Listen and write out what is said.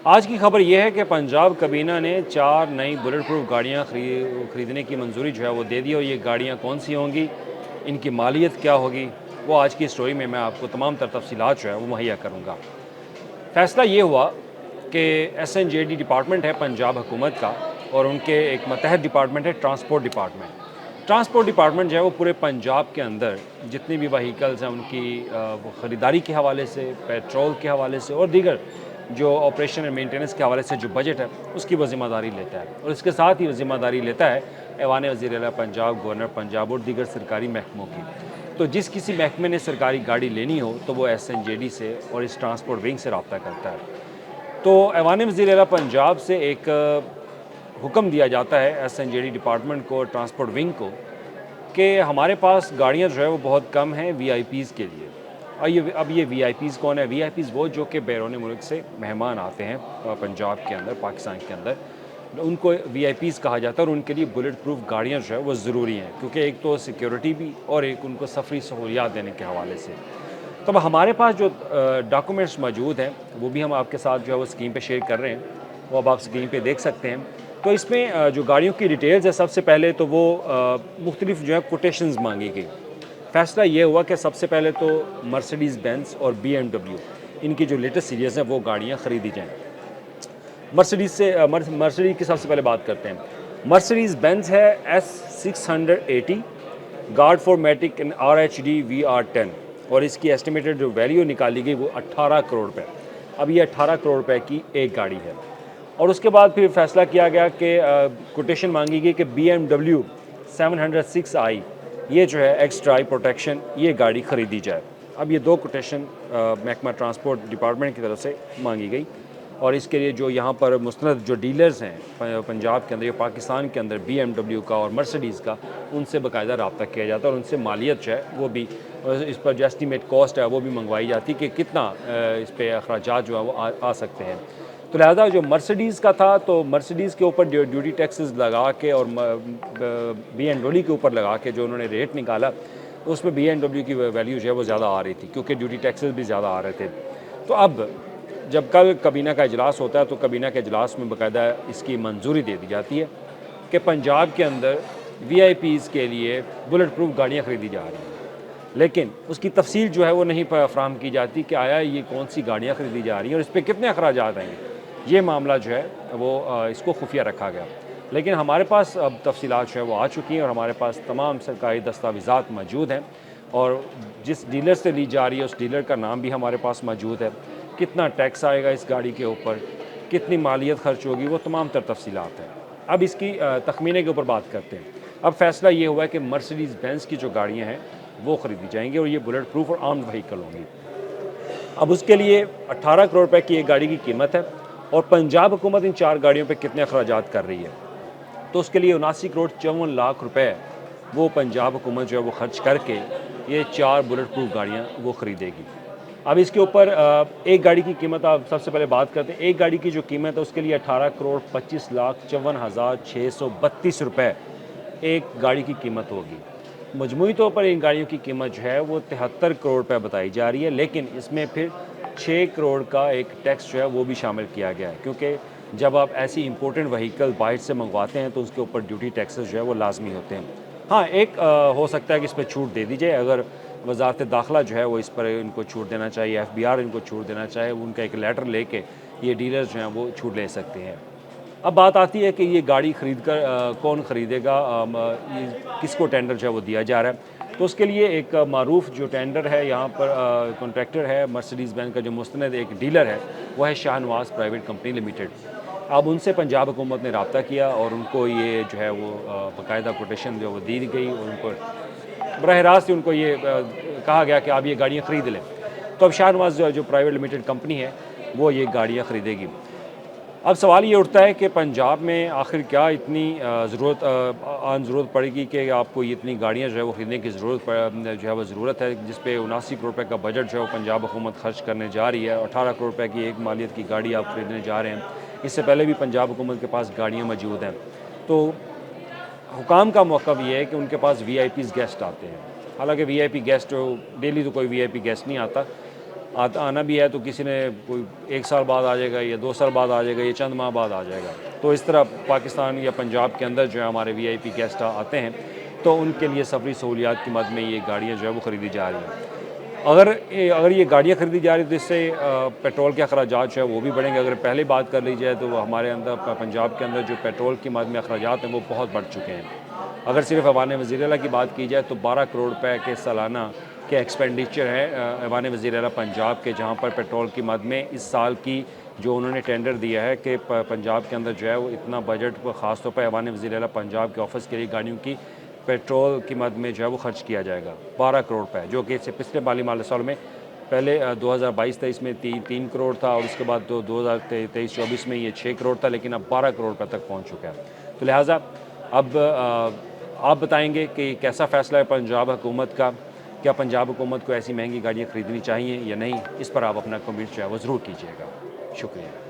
आज की खबर यह है कि पंजाब कबीना ने 4 नई बुलेट प्रूफ गाड़ियाँ ख़रीदने की मंजूरी जो है वो दे दी। और ये गाड़ियाँ कौन सी होंगी, इनकी मालियत क्या होगी, वो आज की स्टोरी में मैं आपको तमाम तर तफसीलात जो है वो मुहैया करूँगा। फ़ैसला ये हुआ कि SNJD डिपार्टमेंट है पंजाब हुकूमत का, और उनके एक मतहत डिपार्टमेंट है ट्रांसपोर्ट डिपार्टमेंट। ट्रांसपोर्ट डिपार्टमेंट जो है वो पूरे पंजाब के अंदर जितनी भी व्हीकल्स हैं उनकी वो ख़रीदारी के हवाले से, पेट्रोल के हवाले से और दीगर जो ऑपरेशन एंड मेंटेनेंस के हवाले से जो बजट है उसकी वो ज़िम्मेदारी लेता है। और इसके साथ ही वो ज़िम्मेदारी लेता है ऐवान वज़ीर आला पंजाब, गवर्नर पंजाब और दीगर सरकारी महकमों की। तो जिस किसी महकमे ने सरकारी गाड़ी लेनी हो तो वो SNJD से और इस ट्रांसपोर्ट विंग से रब्ता करता है। तो ऐवान वज़ीर आला पंजाब से एक हुक्म दिया जाता है SNJD डिपार्टमेंट को, ट्रांसपोर्ट विंग को, कि हमारे पास गाड़ियाँ जो है वो बहुत कम हैं VIPs के लिए। और अब ये VIPs कौन है? VIPs वो जो कि बैरून मुल्क से मेहमान आते हैं पंजाब के अंदर, पाकिस्तान के अंदर, उनको VIPs कहा जाता है। और उनके लिए बुलेट प्रूफ गाड़ियाँ जो है वो ज़रूरी हैं, क्योंकि एक तो सिक्योरिटी भी और एक उनको सफरी सहूलियात देने के हवाले से। तो अब हमारे पास जो डॉक्यूमेंट्स मौजूद हैं वो भी हम आपके साथ जो है वो स्क्रीन पे शेयर कर रहे हैं, वो अब आप स्क्रीन पे देख सकते हैं। तो इसमें जो गाड़ियों की डिटेल्स है, सबसे पहले तो वो मुख्तलिफ जो है कोटेशंस मांगी गई। फ़ैसला ये हुआ कि सबसे पहले तो मर्सिडीज़ बेंज और BMW इनकी जो लेटेस्ट सीरीज़ हैं वो गाड़ियाँ ख़रीदी जाएँ। मर्सिडीज़ की सबसे पहले बात करते हैं। मर्सिडीज़ बेंज है S680 गार्ड फॉर्मेटिक इन RHD VR10, और इसकी एस्टिमेटेड जो वैल्यू निकाली गई वो 18 करोड़ रुपये। अब ये 18 करोड़ रुपए की एक गाड़ी है। और उसके बाद फिर फैसला किया गया कि कोटेशन मांगी गई कि BMW 706i ये जो है एक्स्ट्रा आई प्रोटेक्शन ये गाड़ी ख़रीदी जाए। अब ये दो कोटेशन महकमा ट्रांसपोर्ट डिपार्टमेंट की तरफ से मांगी गई। और इसके लिए जो यहाँ पर मुस्तनद जो डीलर्स हैं पंजाब के अंदर या पाकिस्तान के अंदर BMW का और मर्सिडीज़ का, उनसे बाकायदा रब्ता किया जाता है और उनसे मालियत जो है वो भी, इस पर जो एस्टीमेट कॉस्ट है वो भी मंगवाई जाती है कि कितना इस पर अखराजात जो है वो आ सकते हैं। तो लिहाजा जो मर्सिडीज़ का था, तो मर्सिडीज़ के ऊपर ड्यूटी टैक्सेस लगा के और BMW के ऊपर लगा के जो उन्होंने रेट निकाला, उसमें BMW की वैल्यू जो है वो ज़्यादा आ रही थी, क्योंकि ड्यूटी टैक्सेस भी ज़्यादा आ रहे थे। तो अब जब कल कबीना का इजलास होता है तो कबीना के इजलास में बाकायदा इसकी मंजूरी दे दी जाती है कि पंजाब के अंदर VIPs के लिए बुलेट प्रूफ गाड़ियाँ ख़रीदी जा रही हैं। लेकिन उसकी तफसील जो है वो नहीं फराहम की जाती कि आया ये कौन सी गाड़ियाँ ख़रीदी जा रही हैं और इस पर कितने अखराजात आएंगे। ये मामला जो है वो इसको खुफिया रखा गया। लेकिन हमारे पास अब तफसीलात जो है वो आ चुकी हैं और हमारे पास तमाम सरकारी दस्तावेज़ात मौजूद हैं, और जिस डीलर से ली जा रही है उस डीलर का नाम भी हमारे पास मौजूद है, कितना टैक्स आएगा इस गाड़ी के ऊपर, कितनी मालियत खर्च होगी, वो तमाम तर तफसीलात हैं। अब इसकी तखमीने के ऊपर बात करते हैं। अब फैसला ये हुआ है कि मर्सिडीज़ बेंज की जो गाड़ियाँ हैं वो ख़रीदी जाएंगी और ये बुलेट प्रूफ और आर्म्ड व्हीकल होंगी। अब उसके लिए 18 करोड़ रुपए की एक गाड़ी की कीमत है, और पंजाब हुकूमत इन 4 गाड़ियों पे कितने अखराजात कर रही है, तो उसके लिए 79 करोड़ 54 लाख रुपए वो पंजाब हुकूमत जो है वो खर्च करके ये 4 बुलेट प्रूफ गाड़ियाँ वो ख़रीदेगी। अब इसके ऊपर एक गाड़ी की कीमत आप सबसे पहले बात करते हैं। एक गाड़ी की जो कीमत है उसके लिए 18 करोड़ 25 लाख 54,632 रुपये एक गाड़ी की कीमत होगी। मजमूई तौर पर इन गाड़ियों की कीमत जो है वो 73 करोड़ रुपये बताई जा रही है, लेकिन इसमें फिर 6 करोड़ का एक टैक्स जो है वो भी शामिल किया गया है, क्योंकि जब आप ऐसी इंपोर्टेड व्हीकल बाहर से मंगवाते हैं तो उसके ऊपर ड्यूटी टैक्सेस जो है वो लाजमी होते हैं। हाँ, एक हो सकता है कि इस पर छूट दे दी जाए, अगर वजारत दाखिला जो है वो इस पर इनको छूट देना चाहिए, FBR इनको छूट देना चाहे, उनका एक लेटर लेके ये डीलर्स जो हैं वो छूट ले सकते हैं। अब बात आती है कि ये गाड़ी ख़रीद कर कौन ख़रीदेगा, किसको टेंडर जो है वो दिया जा रहा है। तो उसके लिए एक मारूफ जो टेंडर है यहाँ पर कॉन्ट्रैक्टर है मर्सिडीज़ बेंज का, जो मुस्तनद एक डीलर है वो है शाहनवाज़ प्राइवेट कंपनी लिमिटेड। अब उनसे पंजाब हुकूमत ने रब्ता किया और उनको ये जो है वो बाकायदा कोटेशन जो वो दी गई, और उनको बरह रास्त उनको ये कहा गया कि आप ये गाड़ियाँ ख़रीद लें। तो अब शाहनवाज़ जो प्राइवेट लिमिटेड कंपनी है वो ये गाड़ियाँ ख़रीदेगी। अब सवाल ये उठता है कि पंजाब में आखिर क्या इतनी ज़रूरत पड़ेगी कि आपको ये इतनी गाड़ियाँ जो है वो ख़रीदने की जो है वो ज़रूरत है, जिस पे 79 करोड़ रुपए का बजट जो है वो पंजाब हुकूमत खर्च करने जा रही है। 18 करोड़ रुपए की एक मालियत की गाड़ी आप ख़रीदने जा रहे हैं। इससे पहले भी पंजाब हुकूमत के पास गाड़ियाँ मौजूद हैं। तो हुकाम का मौक़िफ़ ये है कि उनके पास VIPs गेस्ट आते हैं। हालांकि VIP गेस्ट डेली तो कोई VIP गेस्ट नहीं आता, आना भी है तो किसी ने कोई 1 साल बाद आ जाएगा या 2 साल बाद आ जाएगा या चंद माह बाद आ जाएगा। तो इस तरह पाकिस्तान या पंजाब के अंदर जो है हमारे वीआईपी गेस्ट आते हैं, तो उनके लिए सफरी सहूलियात की मद में ये गाड़ियाँ जो है वो ख़रीदी जा रही हैं। अगर ये गाड़ियाँ ख़रीदी जा रही तो इससे पेट्रोल के अखराजात जो है वो भी बढ़ेंगे। अगर पहले बात कर ली जाए तो हमारे अंदर पंजाब के अंदर जो पेट्रोल की मद में अखराजात हैं वो बहुत बढ़ चुके हैं। अगर सिर्फ ऐवान वज़ीर आला की बात की जाए तो 12 करोड़ रुपए के सालाना के एक्सपेंडिचर है ऐवान वज़ीर आला पंजाब के, जहाँ पर पेट्रोल की मद में इस साल की जो उन्होंने टेंडर दिया है कि पंजाब के अंदर जो है वो इतना बजट ख़ास तौर पर ऐवान वज़ीर आला पंजाब के ऑफिस के लिए गाड़ियों की पेट्रोल की मद में जो है वो खर्च किया जाएगा 12 करोड़ रुपए, जो कि इससे पिछले माली साल में पहले 2022-23 में 3 करोड़ था और उसके बाद तो 2023-24 में ये 6 करोड़ था, लेकिन अब 12 करोड़ रुपए तक पहुंच चुका है। तो लिहाजा अब आप बताएंगे कि कैसा फ़ैसला है पंजाब हुकूमत का, क्या पंजाब हुकूमत को ऐसी महंगी गाड़ियाँ ख़रीदनी चाहिए या नहीं? इस पर आप अपना कमेंट जो है वो ज़रूर कीजिएगा। शुक्रिया।